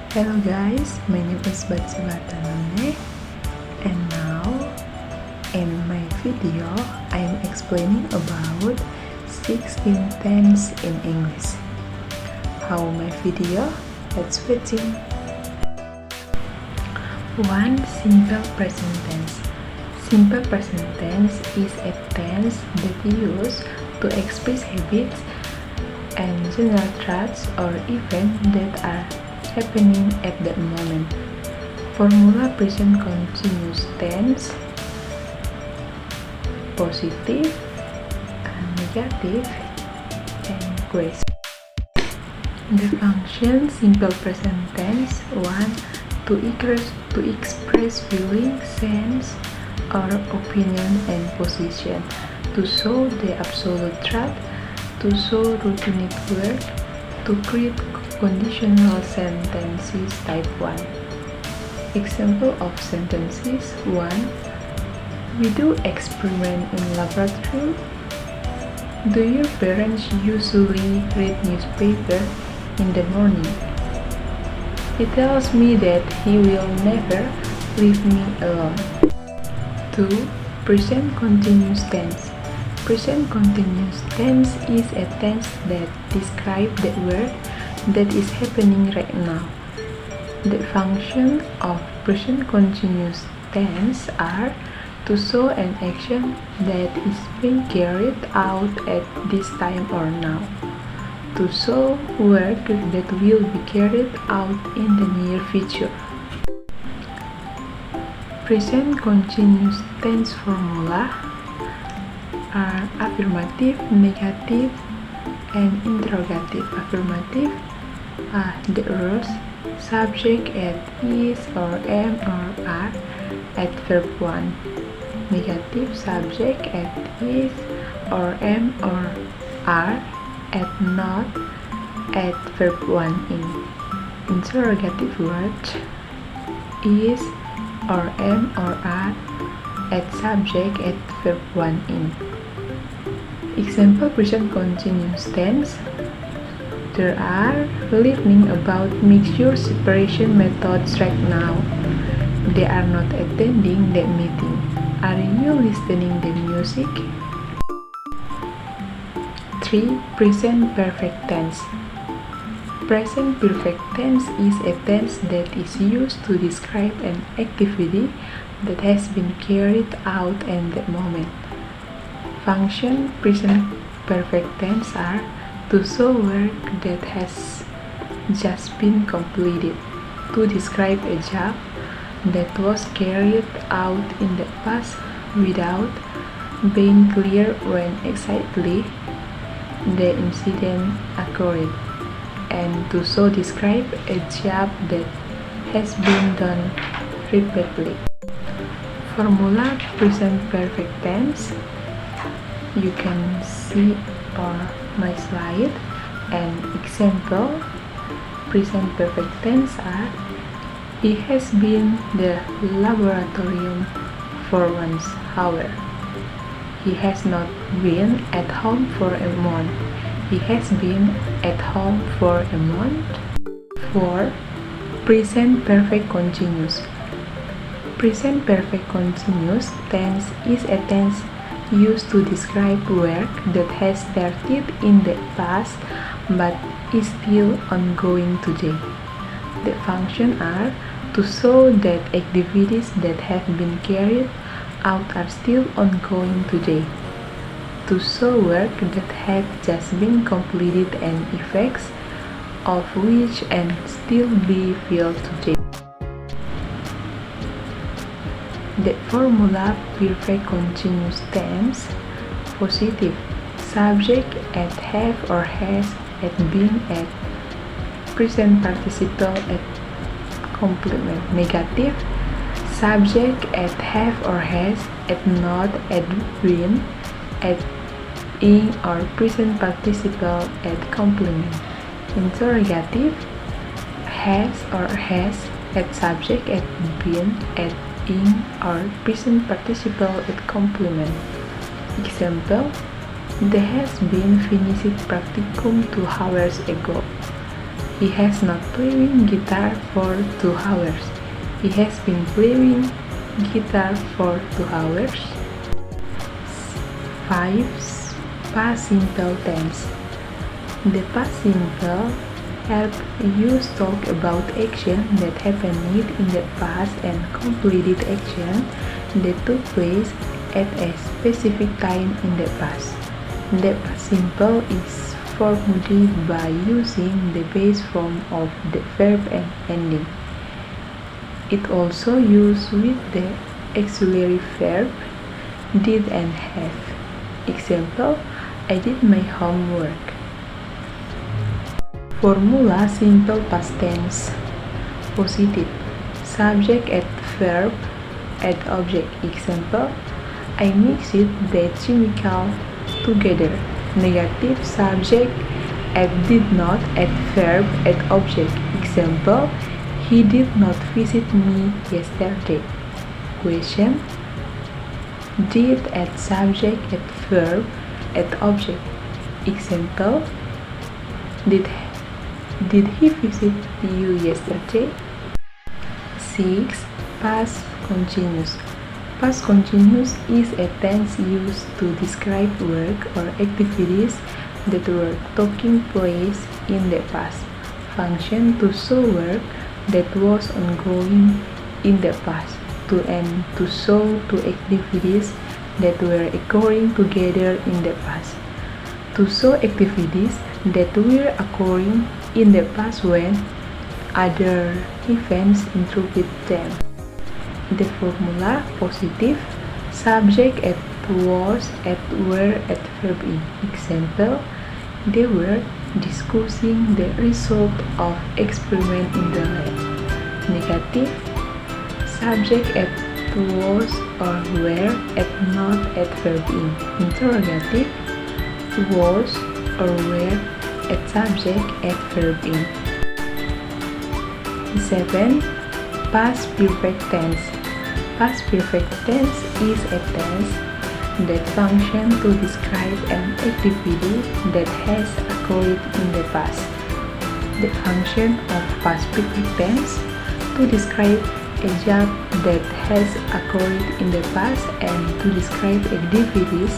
Hello guys, my name is Batsi Batanone, and now in my video I am explaining about 16 tense in English. How my video? Let's begin. 1. Simple present tense. Simple present tense is a tense that used to express habits and general traits or events that are happening at that moment. Formula present continuous tense: positive, negative, and question. The function simple present tense: 1. To express feeling, sense, or opinion and position. To show the absolute truth. To show routine work. To create conditional sentences type 1. Example of sentences: 1. We do experiment in laboratory. Do your parents usually read newspaper in the morning? He tells me that he will never leave me alone. 2. Present continuous tense. Present continuous tense is a tense that describes the work that is happening right now. The function of present continuous tense are to show an action that is being carried out at this time or now. To show work that will be carried out in the near future. Present continuous tense formula are affirmative, negative, and interrogative. Affirmative: the rules, subject at is or am or are at verb 1. Negative: subject at is or am or are at not at verb 1 in. Interrogative words: is or am or are at subject at verb 1 in. Example present continuous tense: they are learning about mixture separation methods right now. They are not attending that meeting. Are you listening to music? 3. Present perfect tense. Present perfect tense is a tense that is used to describe an activity that has been carried out at that moment. Function present perfect tense are to show work that has just been completed, to describe a job that was carried out in the past without being clear when exactly the incident occurred, and to so describe a job that has been done repeatedly. Formula present perfect tense you can see on my slide, and example present perfect tense are: he has been the laboratorium for 1 hour. He has not been at home for a month. He has been at home for a month. 4. Present perfect continuous. Present perfect continuous tense is a tense used to describe work that has started in the past but is still ongoing today. The functions are to show that activities that have been carried out are still ongoing today. To show work that have just been completed and effects of which and still be felt today. The formula perfect continuous tense: positive, subject at have or has at been at present participle at complement. Negative, subject at have or has at not at been at in or present participle at complement. Interrogative, has or has at subject at been at in or present participle at complement. Example: they has been finished practicum 2 hours ago. He has not playing guitar for 2 hours. He has been playing guitar for 2 hours. 5. Past simple tense. The past simple help you talk about action that happened in the past and completed action that took place at a specific time in the past. The past simple is formed by using the base form of the verb and ending. It also used with the auxiliary verb did and have. Example, I did my homework. Formula simple past tense. Positive. Subject add verb add object. Example, I mixed the chemical together. Negative. Subject add did not add verb add object. Example, he did not visit me yesterday. Question. Did add subject add verb add object. Example, did he visit you yesterday? 6. Past continuous. Past continuous is a tense used to describe work or activities that were taking place in the past. Function to show work that was ongoing in the past. To show two activities that were occurring together in the past. To show activities that were occurring in the past when other events interrupted them. The formula positive. Subject at was at were at verb in. Example, they were discussing the result of experiment in the lab. Negative. Subject at was or were at not at verb in. Interrogative. Was or were at subject at verb in. 7. Past perfect tense. Past perfect tense is a tense that functions to describe an activity that has occurred in the past. The function of past perfect tense to describe a job that has occurred in the past and to describe activities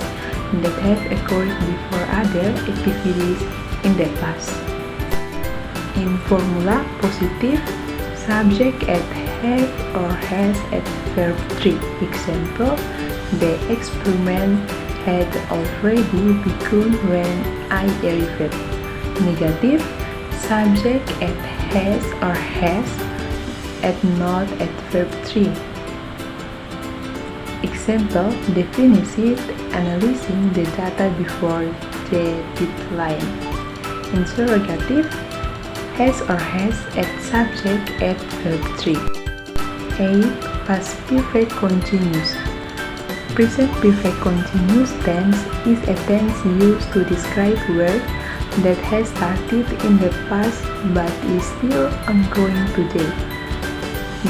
that have occurred before other activities in the past. In formula positive, subject at have or has at verb 3. Example, the experiment had already begun when I arrived. Negative, subject at has or has at not at verb 3. Example, they finished analyzing the data before the deadline. Interrogative, has or has at subject at verb 3. 8. Past perfect continuous. Present perfect continuous tense is a tense used to describe work that has started in the past but is still ongoing today.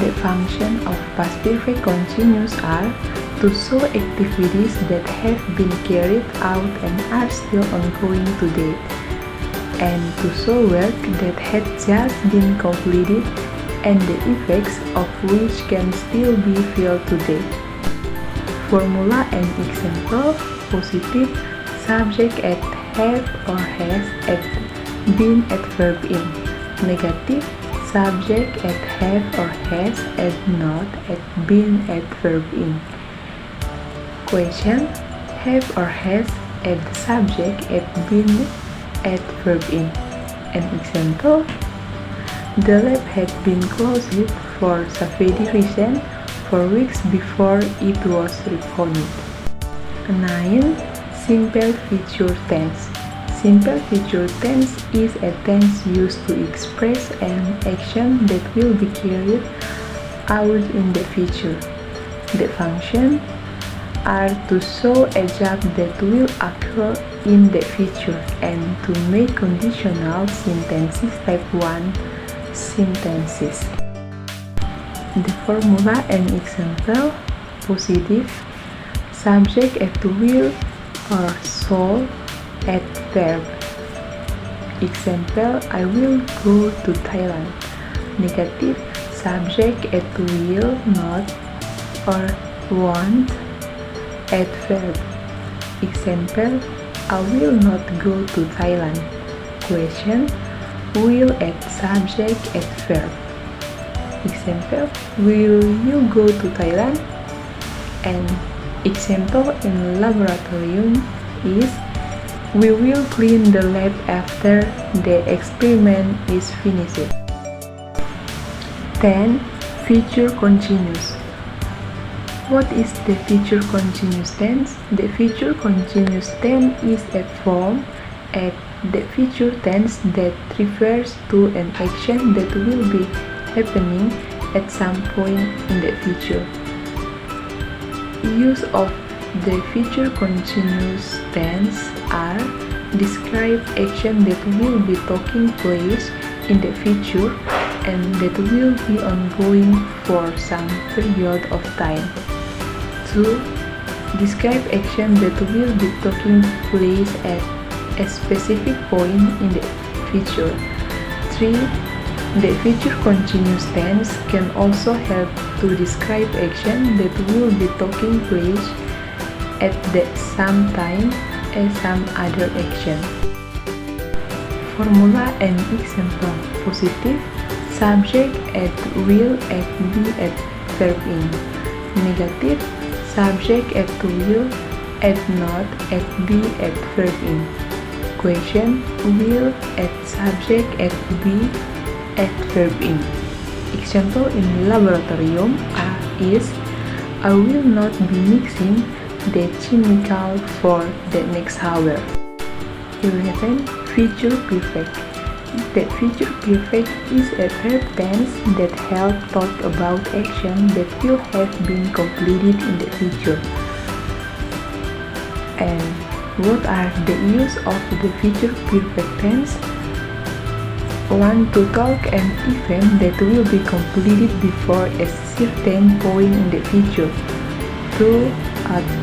The function of past perfect continuous are to show activities that have been carried out and are still ongoing today, and to show work that had just been completed and the effects of which can still be felt today. Formula and example. Positive, subject at have or has at been at verb in. Negative, subject at have or has at not at been at verb in. Question, have or has at subject at been at verb in. An example, the lab had been closed for safety reasons for weeks before it was reopened. 9. Simple future tense. Simple future tense is a tense used to express an action that will be carried out in the future. The functions are to show a job that will occur in the future and to make conditional sentences type 1 sentences. The formula and example. Positive, subject at will or shall at verb. Example, I will go to Thailand. Negative, subject at will, not, or want, add verb. Example, I will not go to Thailand. Question, will add subject at verb. Example, will you go to Thailand? And example in laboratorium is, we will clean the lab after the experiment is finished. 10. Future continuous. What is the future continuous tense? The future continuous tense is a form at the future tense that refers to an action that will be happening at some point in the future. Use of the future continuous tense are describe action that will be taking place in the future and that will be ongoing for some period of time. 2. Describe action that will be taking place at a specific point in the future. 3. The future continuous tense can also help to describe action that will be taking place at the same time as some other action. Formula and example. Positive, subject at will at be at verb in. Negative, subject at will at not at be at verb in. Question, will at subject at be at verb in. Example in laboratorium is, I will not be mixing the chemical for the next hour. 11. Future perfect. The future perfect is a verb tense that helps talk about action that will have been completed in the future. And what are the use of the future perfect tense? 1. To talk an event that will be completed before a certain point in the future. 2.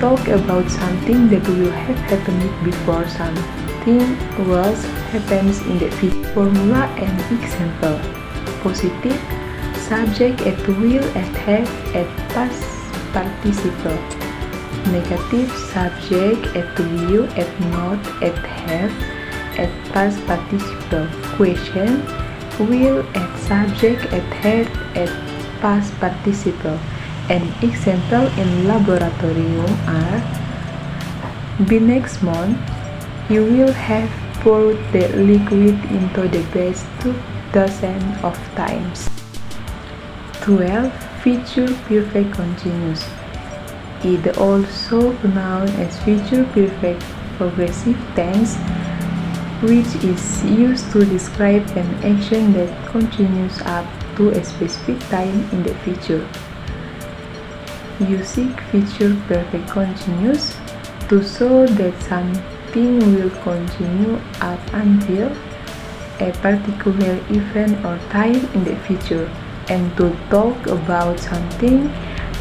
Talk about something that will have happened before something else happens in the future. Formula and example. Positive, subject at will at have at past participle. Negative, subject at will at not at have at past participle. Question, will at subject at have at past participle. An example in laboratorium are, by next month, you will have poured the liquid into the base 2,000 of times. 12. Future perfect continuous. It also known as future perfect progressive tense, which is used to describe an action that continues up to a specific time in the future. Using future perfect continuous to show that something will continue up until a particular event or time in the future, and to talk about something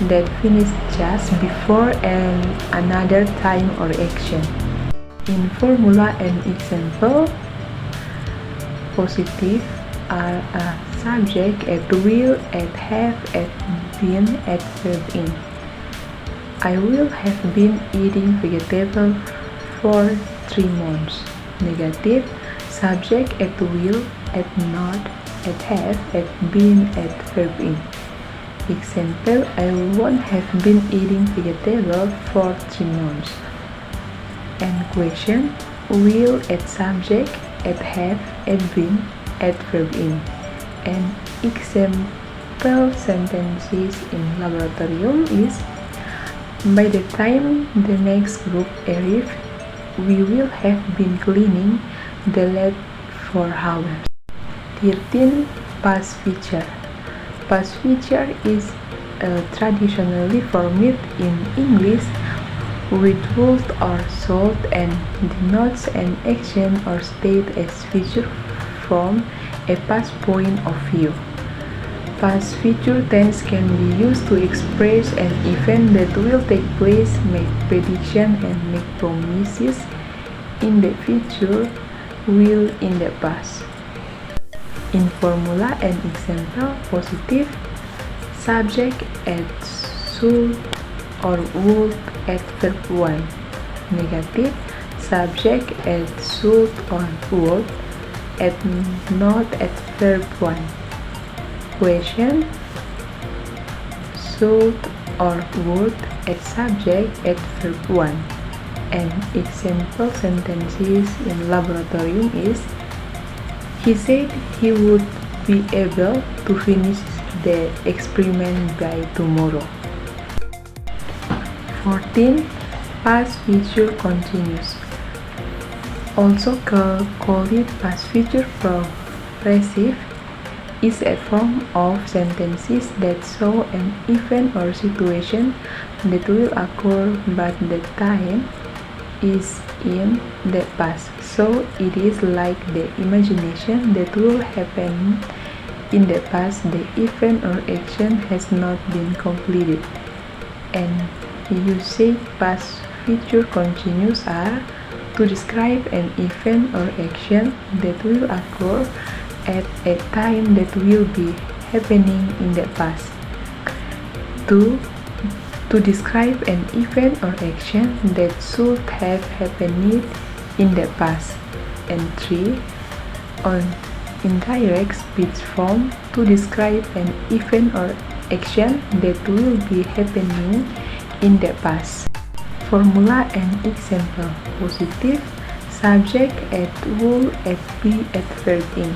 that finished just before another time or action. In formula and example, positive are a subject at will, at have, at been, at verb in. I will have been eating vegetable for 3 months. Negative, subject at will, at not, at have, at been, at verb in. Example, I won't have been eating vegetable for 3 months. And question, will at subject, at have, at been, at verb in. And example sentences in laboratorium is, by the time the next group arrives, we will have been cleaning the lab for hours. 13. Past future. Past future is traditionally formed in English with would or should and denotes an action or state as future from a past point of view. Past future tense can be used to express an event that will take place, make prediction, and make promises in the future will in the past. In formula and example, positive, subject add should or would add verb 1. Negative, subject add should or would add not add verb 1. Question, should or would add subject add verb 1. And example sentences in laboratorium is, he said he would be able to finish the experiment by tomorrow. 14. Past future continuous. Also called past future progressive, is a form of sentences that show an event or situation that will occur but the time is in the past, so it is like the imagination that will happen in the past. The event or action has not been completed. And usage past future continuous are to describe an event or action that will occur at a time that will be happening in the past. 2. To describe an event or action that should have happened in the past. And 3. On indirect speech form, to describe an event or action that will be happening in the past. Formula and example. Positive, subject add will add be add verb in.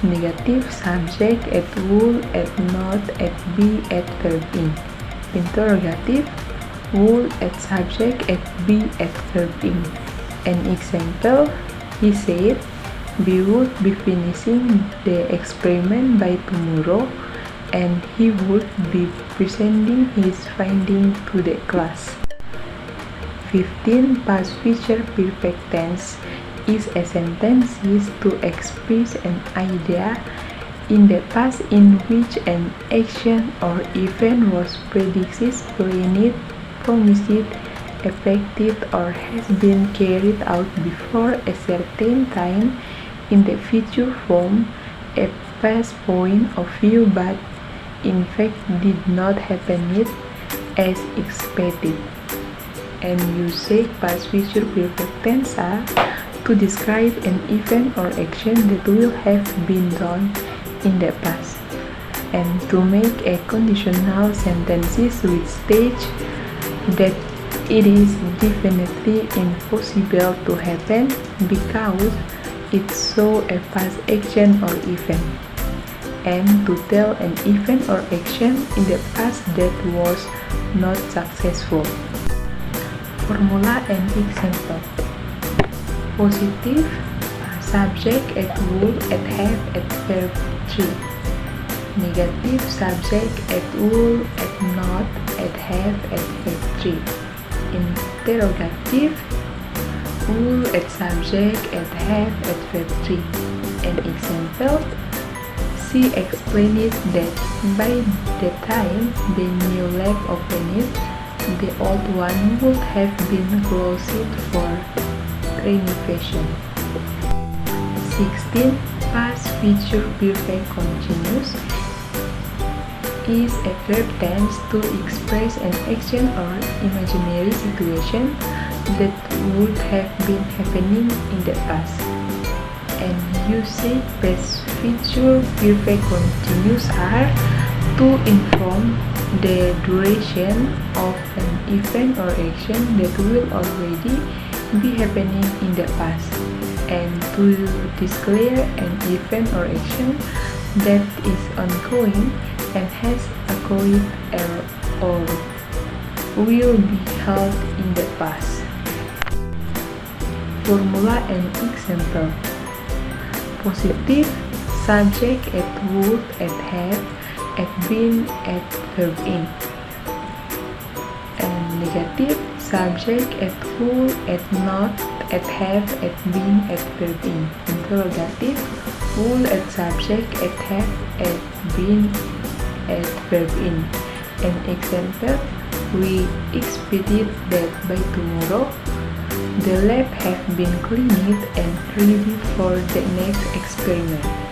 Negative, subject add will add not add be add verb in. Interrogative, would add subject add be add verb in. An example, he said we would be finishing the experiment by tomorrow and he would be presenting his findings to the class. 15. Past future perfect tense is a sentence used to express an idea in the past in which an action or event was predicted, planned, promised, effected, or has been carried out before a certain time in the future from a past point of view but in fact did not happen yet as expected. And usage past future perfect tense are to describe an event or action that will have been done in the past, and to make a conditional sentences which state that it is definitely impossible to happen because it shows a past action or event, and to tell an event or action in the past that was not successful. Formula and example. Positive, subject add would add have add verb 3. Negative, subject add would add not add have add verb 3. Interrogative, would add subject add have add verb 3. An example, she explained that by the time the new lab opened, the old one would have been closed for renovation. 16. Past future perfect continuous is a verb tense to express an action or imaginary situation that would have been happening in the past. And usage past future perfect continuous are to inform the duration of an event or action that will already be happening in the past, and to declare an event or action that is ongoing and has occurred or will be held in the past. Formula and example. Positive, subject add would add have add been add verb in. And negative, subject add would add not add have add been add verb in. Interrogative, would add subject add have add been add verb in. An example, we expected that by tomorrow The lab have been cleaned and ready for the next experiment.